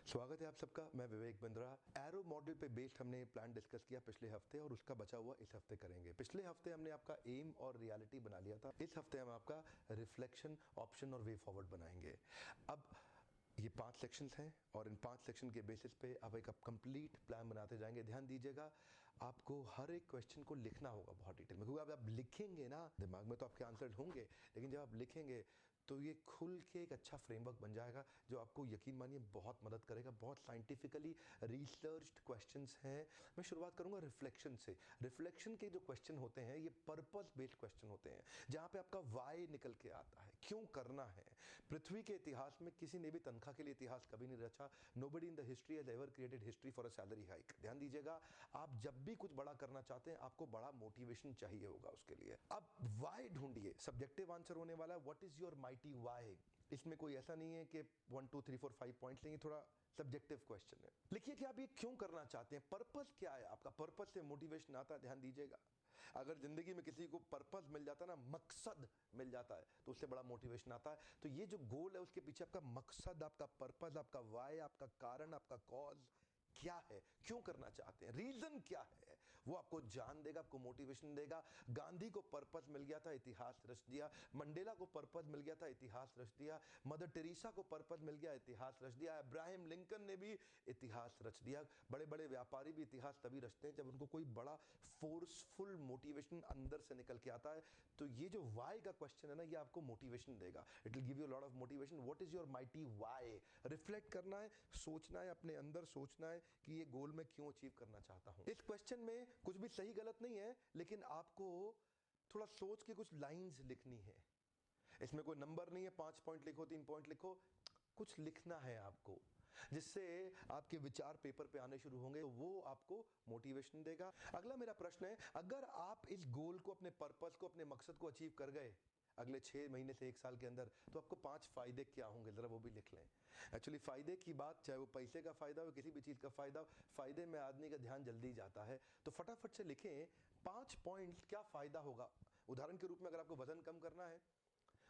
स्वागत है आप सबका। मैं विवेक बिंद्रा। एरो मॉडल पे बेस्ड हमने प्लान डिस्कस किया पिछले हफ्ते और उसका बचा हुआ इस हफ्ते करेंगे। पिछले हफ्ते हमने आपका एम और रियलिटी बना लिया था। इस हफ्ते हम आपका रिफ्लेक्शन, ऑप्शन और वे फॉरवर्ड बनाएंगे। अब ये 5 सेक्शंस हैं और इन 5 सेक्शन के बेसिस पे आप एक कंप्लीट प्लान बनाते जाएंगे। ध्यान दीजिएगा, आपको हर एक क्वेश्चन को लिखना होगा बहुत डिटेल में, क्योंकि अब आप लिखेंगे ना, दिमाग में तो आपके आंसर होंगे, लेकिन जब आप लिखेंगे तो ये खुल के एक अच्छा फ्रेमवर्क बन जाएगा जो आपको यकीन मानिए बहुत मदद करेगा। बहुत साइंटिफिकली रिसर्च्ड क्वेश्चंस हैं। मैं शुरुआत करूंगा रिफ्लेक्शन से। रिफ्लेक्शन के जो क्वेश्चन होते हैं ये पर्पस बेस्ड क्वेश्चन होते हैं, जहां पे आपका वाई निकल के आता है, क्यों करना है। पृथ्वी के इतिहास में किसी ने भी तनख्वाह के लिए इतिहास कभी नहीं रचा। Nobody in the history has ever created history for a salary hike. ध्यान दीजिएगा, आप जब भी कुछ बड़ा करना चाहते हैं आपको बड़ा मोटिवेशन चाहिए होगा उसके लिए। अब वाई ढूंढिए, सब्जेक्टिव आंसर होने वाला है what is your mighty why. इसमें कोई ऐसा नहीं है कि 1 2 3 4 5 पॉइंट लेंगे, थोड़ा सब्जेक्टिव क्वेश्चन है। लिखिए कि आप ये क्यों करना चाहते हैं, पर्पस क्या है आपका। पर्पस से मोटिवेशन आता है। ध्यान दीजिएगा, अगर जिंदगी में किसी को पर्पस मिल जाता है ना, मकसद मिल जाता है, तो उससे बड़ा मोटिवेशन आता है। तो ये जो गोल है उसके पीछे आपका मकसद, आपका पर्पस, आपका वाई, आपका कारण, आपका कॉज क्या है, क्यों करना चाहते हैं, रीजन क्या है, वो आपको जान देगा, आपको मोटिवेशन देगा। गांधी को पर्पस मिल गया था, इतिहास रच दिया। मंडेला को पर्पस मिल गया था, इतिहास रच दिया। मदर टेरेसा को पर्पस मिल गया, इतिहास रच दिया। अब्राहम लिंकन ने भी इतिहास रच दिया। बड़े बड़े व्यापारी भी इतिहास तभी रचते हैं जब उनको कोई बड़ा फोर्सफुल मोटिवेशन अंदर से निकल के आता है। तो ये जो वाई का क्वेश्चन है ना, ये आपको मोटिवेशन देगा। It will give you lot of motivation. What is your mighty why. Reflect करना है, सोचना है, अपने अंदर सोचना है कि ये गोल मैं क्यों अचीव करना चाहता हूं। इस क्वेश्चन में कुछ भी सही गलत नहीं है, लेकिन आपको थोड़ा सोच के कुछ लाइंस लिखनी है। इसमें कोई नंबर नहीं है, 5 पॉइंट लिखो, 3 पॉइंट लिखो, कुछ लिखना है आपको, जिससे आपके विचार पेपर पे आने शुरू होंगे, तो वो आपको मोटिवेशन देगा। अगला मेरा प्रश्न है, अगर आप इस गोल को, अपने पर्पस को, अपने मकसद को अचीव कर गए अगले 6 महीने से 1 साल के अंदर, तो आपको 5 फायदे क्या होंगे, जरा वो भी लिख लें। एक्चुअली फायदे की बात, चाहे वो पैसे का फायदा हो, किसी भी चीज का फायदा हो, फायदे में आदमी का ध्यान जल्दी जाता है। तो फटाफट से लिखें 5 पॉइंट, क्या फायदा होगा। उदाहरण के रूप में, अगर आपको वजन कम करना है,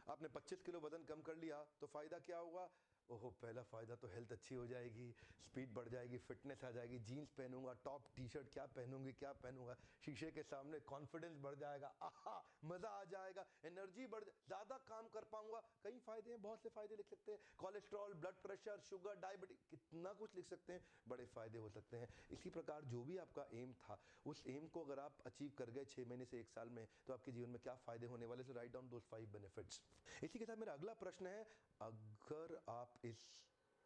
आपने 25 किलो वजन कम कर लिया, तो फायदा क्या होगा। ओहो, पहला फायदा तो हेल्थ अच्छी हो जाएगी, स्पीड बढ़ जाएगी, फिटनेस आ जाएगी, जीन्स पहनूंगा, टॉप टी शर्ट क्या पहनूंगी, क्या पहनूंगा, शीशे के सामने कॉन्फिडेंस बढ़ जाएगा, आहा मजा आ जाएगा, एनर्जी बढ़, ज्यादा काम कर पाऊंगा। कई फायदे हैं, बहुत से फायदे लिख सकते हैं। Cholesterol, blood pressure, sugar, diabetes, कितना कुछ लिख सकते हैं, बड़े फायदे हो सकते हैं। इसी प्रकार जो भी आपका एम था, उस एम को अगर आप अचीव कर गए 6 महीने से 1 साल में, तो आपके जीवन में क्या फायदे होने वाले। सो राइट डाउन दोस 5 बेनिफिट्स। इसी के साथ मेरा अगला प्रश्न है, अगर आप इस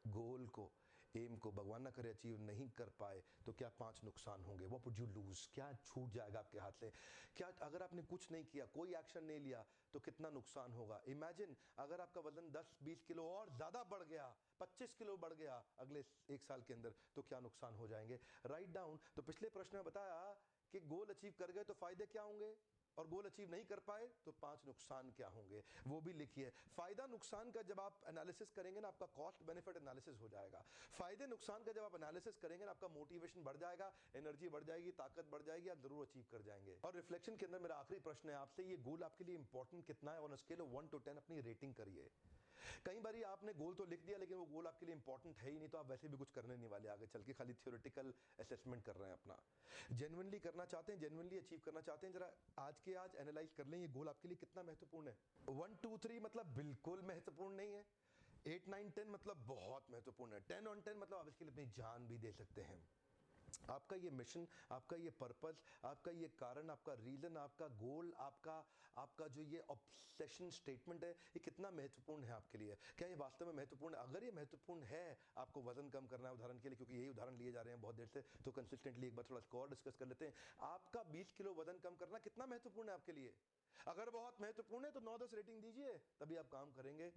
गोल को, एम को, भगवान ना करे अचीव नहीं कर पाए, तो क्या 5 नुकसान होंगे। व्हाट वुड यू लूज, क्या छूट जाएगा आपके हाथ से। क्या अगर आपने कुछ नहीं किया, कोई एक्शन नहीं लिया, तो कितना नुकसान होगा। इमेजिन अगर आपका वजन 10-20 किलो और ज्यादा बढ़ गया, 25 किलो बढ़ गया अगले 1 साल के अंदर, तो क्या नुकसान हो जाएंगे। Write down. तो पिछले प्रश्न में बताया कि गोल अचीव कर गए तो फायदे क्या होंगे, और गोल अचीव नहीं कर पाए तो 5 नुकसान क्या होंगे, वो भी लिखिए। फायदा नुकसान का जब आप एनालिसिस करेंगे ना, आपका कॉस्ट बेनिफिट एनालिसिस हो जाएगा। फायदे नुकसान का जब आप एनालिसिस करेंगे ना, आपका मोटिवेशन बढ़ जाएगा, एनर्जी बढ़ जाएगी, ताकत बढ़ जाएगी, आप जरूर अचीव कर जाएंगे। और रिफ्लेक्शन के अंदर मेरा आखिरी प्रश्न है आपसे, ये गोल आपके लिए इंपॉर्टेंट कितना है। ऑन स्केल ऑफ 1 to 10 अपनी रेटिंग करिए। कई बार आपने गोल तो लिख दिया, लेकिन वो गोल आपके लिए इंपॉर्टेंट है ही नहीं, तो आप वैसे भी कुछ करने नहीं वाले आगे चल के, खाली थियोरेटिकल असेसमेंट कर रहे हैं अपना। जेन्युइनली करना चाहते हैं, जेन्युइनली अचीव करना चाहते हैं, जरा आज के आज एनालाइज कर लें ये गोल आपके लिए कितना महत्वपूर्ण है। 1 2 3 मतलब बिल्कुल महत्वपूर्ण नहीं है। 8 9 10 मतलब बहुत महत्वपूर्ण है। 10 on 10 मतलब आप इसके लिए अपनी जान भी दे सकते हैं। आपका ये मिशन, आपका ये पर्पस, आपका ये कारण, आपका रीजन, आपका गोल, आपका जो ये ऑब्सेशन स्टेटमेंट है, ये कितना महत्वपूर्ण है आपके लिए। क्या ये वास्तव में महत्वपूर्ण है। अगर ये महत्वपूर्ण है, आपको वजन कम करना है उदाहरण के लिए, क्योंकि यही उदाहरण लिए जा रहे हैं बहुत देर से, तो कंसिस्टेंटली एक बार थोड़ा स्कोर डिस्कस कर लेते हैं। आपका 20 किलो वजन कम करना कितना महत्वपूर्ण है आपके लिए। अगर बहुत महत्वपूर्ण है तो 9-10 रेटिंग दीजिए, तभी आप काम करेंगे।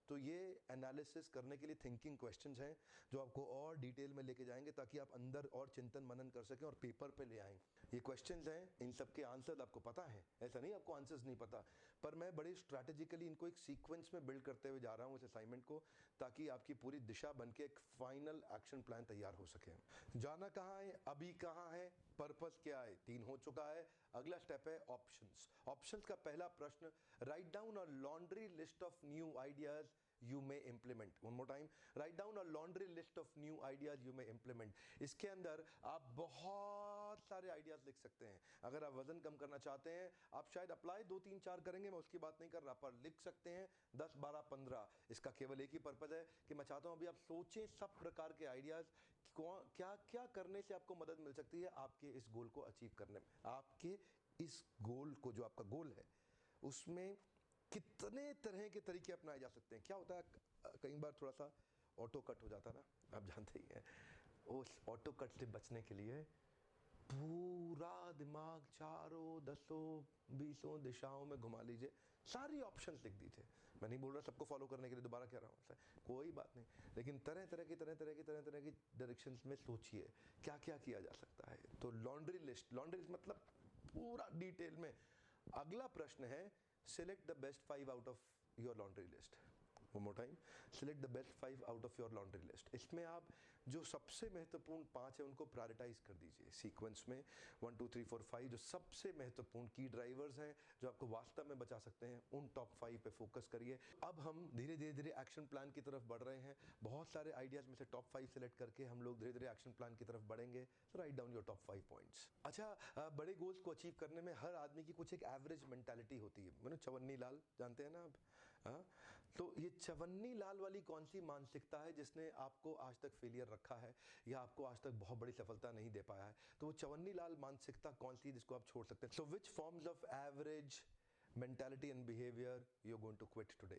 तो ये एनालिसिस करने के लिए थिंकिंग क्वेश्चंस हैं जो आपको और डिटेल में लेके जाएंगे, ताकि आप अंदर और चिंतन मनन कर सकें और पेपर पे ले आएं। ये क्वेश्चंस हैं, इन सब के आंसर आपको पता है, ऐसा नहीं आपको आंसर्स नहीं पता, पर मैं बड़े स्ट्रैटेजिकली इनको एक सीक्वेंस में बिल्ड करते हुए जा रहा हूं इस असाइनमेंट को, ताकि आपकी पूरी दिशा बन के एक फाइनल एक्शन प्लान तैयार हो सके। जाना कहाँ है, अभी कहाँ है, पर्पस क्या है, 3 हो चुका है। अगला स्टेप है ऑप्शंस। ऑप्शंस का पहला प्रश्न, write down a laundry list of new ideas you may implement. One more time, write down a laundry list of new ideas you may implement. इसके अंदर आप बहुत सारे आइडियाज लिख सकते हैं। अगर आप वजन कम करना चाहते हैं, आप शायद अप्लाई 2 3 4 करेंगे, मैं उसकी बात नहीं कर रहा, पर लिख सकते हैं 10 12 15। इसका केवल एक ही पर्पज है कि मैं चाहता हूं अभी आप सोचें सब प्रकार के आइडियाज, क्या क्या करने से आपको मदद मिल सकती है आपके इस गोल को अचीव करने में। आपके इस गोल को, जो आपका गोल है, उसमें कितने तरह के तरीके अपनाए जा सकते हैं। क्या होता है, कई बार थोड़ा सा ऑटो कट हो जाता है ना, आप जानते ही हैं। उस ऑटो कट से बचने के लिए पूरा दिमाग चारों 10-20 दिशाओं में घुमा लीजिए, सारी ऑप्शंस लिख दीजिए। मैं नहीं बोल रहा सबको फॉलो करने के लिए, दोबारा कह रहा हूँ, कोई बात नहीं, लेकिन तरह तरह की डायरेक्शंस में सोचिए क्या क्या किया जा सकता है। तो लॉन्ड्री लिस्ट, लॉन्ड्री मतलब पूरा डिटेल में। अगला प्रश्न है, select the best 5 out of your laundry list. One more time, select the best 5 out of your laundry list. इसमें आप जो सबसे महत्वपूर्ण 5 है उनको प्रायोरिटाइज कर दीजिए सीक्वेंस में, 1 2 3 4 5। जो सबसे महत्वपूर्ण की ड्राइवर्स हैं जो आपको वास्तव में बचा सकते हैं, उन टॉप 5 पे फोकस करिए। अब हम धीरे धीरे एक्शन प्लान की तरफ बढ़ रहे हैं। बहुत सारे आइडियाज में से टॉप 5 सेलेक्ट करके हम लोग धीरे धीरे एक्शन प्लान की तरफ बढ़ेंगे। So write down your top 5 points. अच्छा, बड़े गोल्स को अचीव करने में हर आदमी की कुछ एक एवरेज मेंटालिटी होती है। मैंने चवन्नी लाल जानते हैं ना आप? तो ये चवन्नी लाल वाली कौन सी मानसिकता है जिसने आपको आज तक फेलियर रखा है या आपको आज तक बहुत बड़ी सफलता नहीं दे पाया है? तो वो चवन्नी लाल मानसिकता कौन सी है जिसको आप छोड़ सकते हैं? So which forms of average mentality and behaviour you are going to quit today?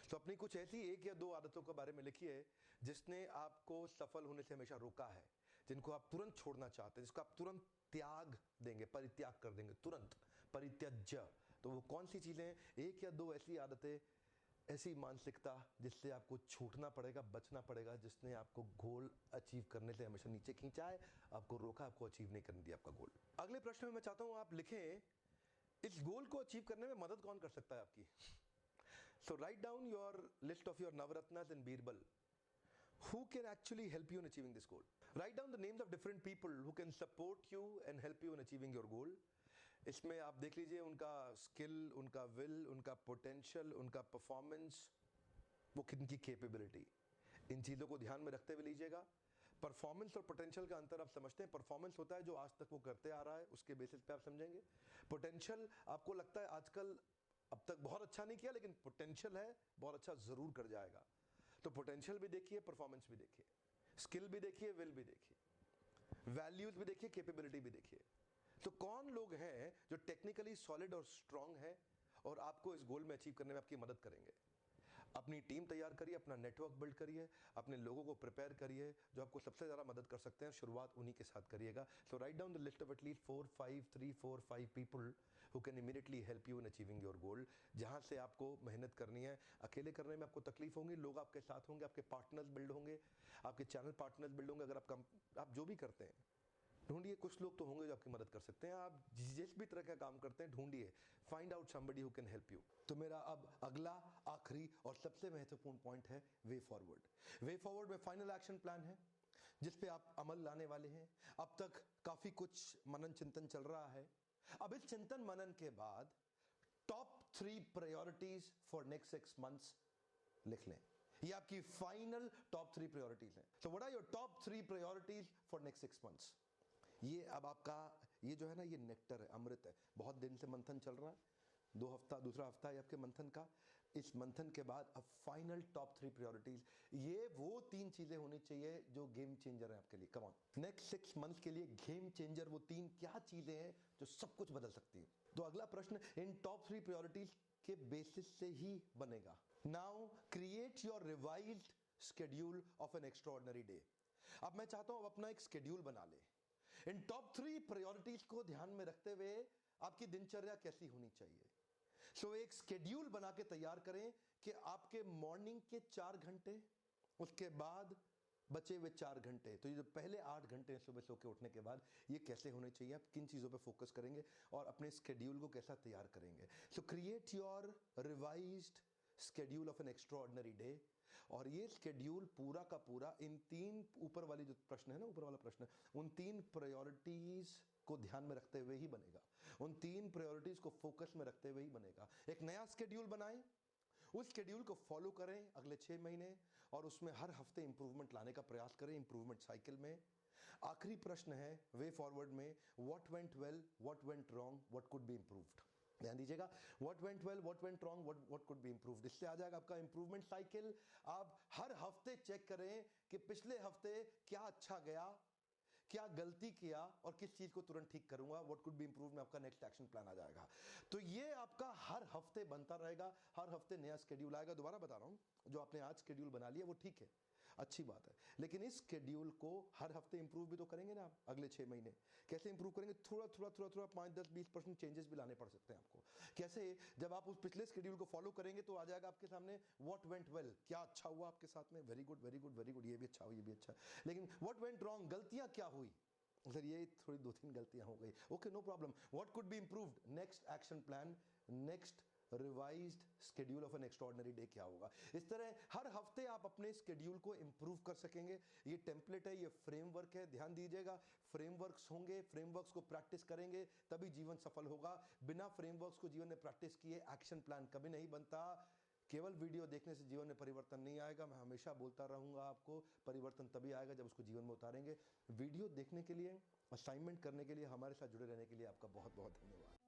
तो अपनी कुछ ऐसी 1 या 2 आदतों के बारे में लिखिए जिसने आपको सफल होने से हमेशा रोका है, जिनको आप तुरंत छोड़ना चाहते हैं, जिसको आप तुरंत त्याग देंगे, परित्याग कर देंगे, तुरंत परित्यज्य। तो वो कौन सी चीजें हैं? 1 या 2 ऐसी आदतें, ऐसी मानसिकता जिससे आपको छूटना पड़ेगा, बचना पड़ेगा, जिसने आपको गोल अचीव करने से हमेशा नीचे खींचा है, आपको रोका, आपको अचीव नहीं करने दिया आपका गोल। अगले प्रश्न में मैं चाहता हूं आप लिखें, इस गोल को अचीव करने में मदद कौन कर सकता है आपकी? So write down your list of your Navratnas and Birbal who can actually help you in achieving this goal. Write down the names of different people who can support you and help you in achieving your goal. इसमें आप देख लीजिए उनका skill, उनका will, उनका potential, उनका performance, वो किनकी कैपेबिलिटी, इन चीज़ों को ध्यान में रखते हुए लीजिएगा। परफॉर्मेंस और पोटेंशियल का अंतर आप समझते हैं? परफॉर्मेंस होता है जो आज तक वो करते आ रहा है, उसके बेसिस पे आप समझेंगे। पोटेंशियल आपको लगता है आजकल अब तक बहुत अच्छा नहीं किया, लेकिन पोटेंशियल है, बहुत अच्छा जरूर कर जाएगा। तो पोटेंशियल भी देखिए, परफॉर्मेंस भी देखिए, स्किल भी देखिए, विल भी देखिए, वैल्यूज भी देखिए, कैपेबिलिटी भी देखिए। तो कौन लोग हैं जो टेक्निकली सॉलिड और स्ट्रांग है और आपको इस गोल में अचीव करने में आपकी मदद करेंगे? अपनी टीम तैयार करिए, अपना नेटवर्क बिल्ड करिए, अपने लोगों को प्रिपेयर करिए जो आपको सबसे ज़्यादा मदद कर सकते हैं। शुरुआत उन्हीं के साथ करिएगा। So write down the list of at least 4 5 3 4 5 people who can immediately help you in achieving your goal. जहां से आपको मेहनत करनी है, अकेले करने में आपको तकलीफ होंगी, लोग आपके साथ होंगे, आपके पार्टनर्स बिल्ड होंगे, आपके चैनल पार्टनर्स बिल्ड होंगे। अगर आप जो भी करते हैं ढूंढिए, कुछ लोग तो होंगे जो आपकी मदद कर सकते हैं। आप जिस भी तरह का काम करते हैं ढूंढिए, find out somebody who can help you. तो मेरा अब अगला, आखिरी और सबसे महत्वपूर्ण पॉइंट है वे फॉरवर्ड। वे फॉरवर्ड में फाइनल एक्शन प्लान है जिस पे आप अमल लाने वाले हैं। अब तक काफी कुछ मनन चिंतन चल रहा है। अब इस चिंतन मनन के बाद top 3 priorities for next 6 months लिख लें। ये आपकी फाइनल टॉप 3 प्रायोरिटीज हैं। So what are your top 3 priorities for next 6 months? ये अब आपका, ये जो है ना, ये नेक्टर है, अमृत है। बहुत दिन से मंथन चल रहा है, 2 हफ्ता, दूसरा हफ्ता है आपके मंथन का। इस मंथन के बाद अब फाइनल टॉप 3 प्रायोरिटीज, ये वो 3 चीजें होनी चाहिए जो गेम चेंजर है आपके लिए। कम ऑन, नेक्स्ट 6 मंथ्स के लिए गेम चेंजर वो 3 क्या चीजें हैं जो सब कुछ बदल सकती हैं? तो अगला प्रश्न इन टॉप 3 प्रायोरिटीज के बेसिस से ही बनेगा। Now create your revised schedule of an extraordinary day. अब मैं चाहता हूं अपना एक शेड्यूल बना ले। इन टॉप 3 प्रायोरिटीज को ध्यान में रखते हुए आपकी दिनचर्या कैसी होनी चाहिए। सो एक शेड्यूल बना के तैयार करें कि आपके मॉर्निंग के 4 घंटे, उसके बाद बचे हुए 4 घंटे, तो ये जो पहले 8 घंटे सुबह सो के उठने के बाद, ये कैसे होने चाहिए, आप किन चीज़ों पे फोकस करेंगे और अपने शेड्यूल को कैसा तैयार करेंगे। सो create your revised schedule of an extraordinary day. और ये शेड्यूल पूरा का पूरा इन 3 ऊपर वाली जो प्रश्न है ना, ऊपर वाला प्रश्न, उन 3 प्रायोरिटीज को ध्यान में रखते हुए ही बनेगा। उन 3 प्रायोरिटीज को फोकस में रखते हुए ही बनेगा। एक नया शेड्यूल बनाएं, उस शेड्यूल को फॉलो करें अगले 6 महीने और उसमें हर हफ्ते इंप्रूवमेंट लाने का प्रयास करें इंप्रूवमेंट साइकिल में। आखिरी प्रश्न है वे फॉरवर्ड में, what went well, what went wrong, what could be improved. ध्यान दीजिएगा, what went well, what went wrong, what could be improved. इससे आ जाएगा आपका इंप्रूवमेंट साइकिल। आप हर हफ्ते चेक करें कि पिछले हफ्ते क्या अच्छा गया, क्या गलती किया और किस चीज को तुरंत ठीक करूंगा, व्हाट कुड बी इंप्रूव में आपका नेक्स्ट एक्शन प्लान आ जाएगा। तो ये आपका हर हफ्ते बनता रहेगा, हर हफ्ते नया शेड्यूल आएगा। दोबारा बता रहा हूं, जो आपने आज शेड्यूल बना लिया वो ठीक है, अच्छी बात है, लेकिन इस शेड्यूल को हर हफ्ते इंप्रूव भी तो करेंगे ना आप अगले 6 महीने। कैसे इंप्रूव करेंगे? थोड़ा थोड़ा थोड़ा थोड़ा 5-10-20% चेंजेस भी लाने पड़ सकते हैं आपको। कैसे? जब आप उस पिछले शेड्यूल को फॉलो करेंगे तो आ जाएगा आपके सामने व्हाट वेंट वेल, क्या अच्छा हुआ आपके साथ में, very good very good very good, ये भी अच्छा हुआ ये भी अच्छा। लेकिन व्हाट वेंट रॉन्ग, गलतियां क्या हुई, सर ये थोड़ी 2-3 गलतियां हो गई, okay no problem, what could be improved, next action plan, next revised schedule of an extraordinary day क्या होगा। इस तरह हर हफ्ते आप अपने शेड्यूल को इंप्रूव कर सकेंगे। ये टेम्पलेट है, ये फ्रेमवर्क है, ध्यान दीजिएगा, फ्रेमवर्क्स होंगे, फ्रेमवर्क्स को प्रैक्टिस करेंगे तभी जीवन सफल होगा। बिना फ्रेमवर्क्स को जीवन में प्रैक्टिस किए एक्शन प्लान कभी नहीं बनता। केवल वीडियो देखने से जीवन में परिवर्तन नहीं आएगा। मैं हमेशा बोलता रहूंगा, आपको परिवर्तन तभी आएगा जब उसको जीवन में उतारेंगे। वीडियो देखने के लिए, असाइनमेंट करने के लिए, हमारे साथ जुड़े रहने के लिए आपका बहुत बहुत धन्यवाद।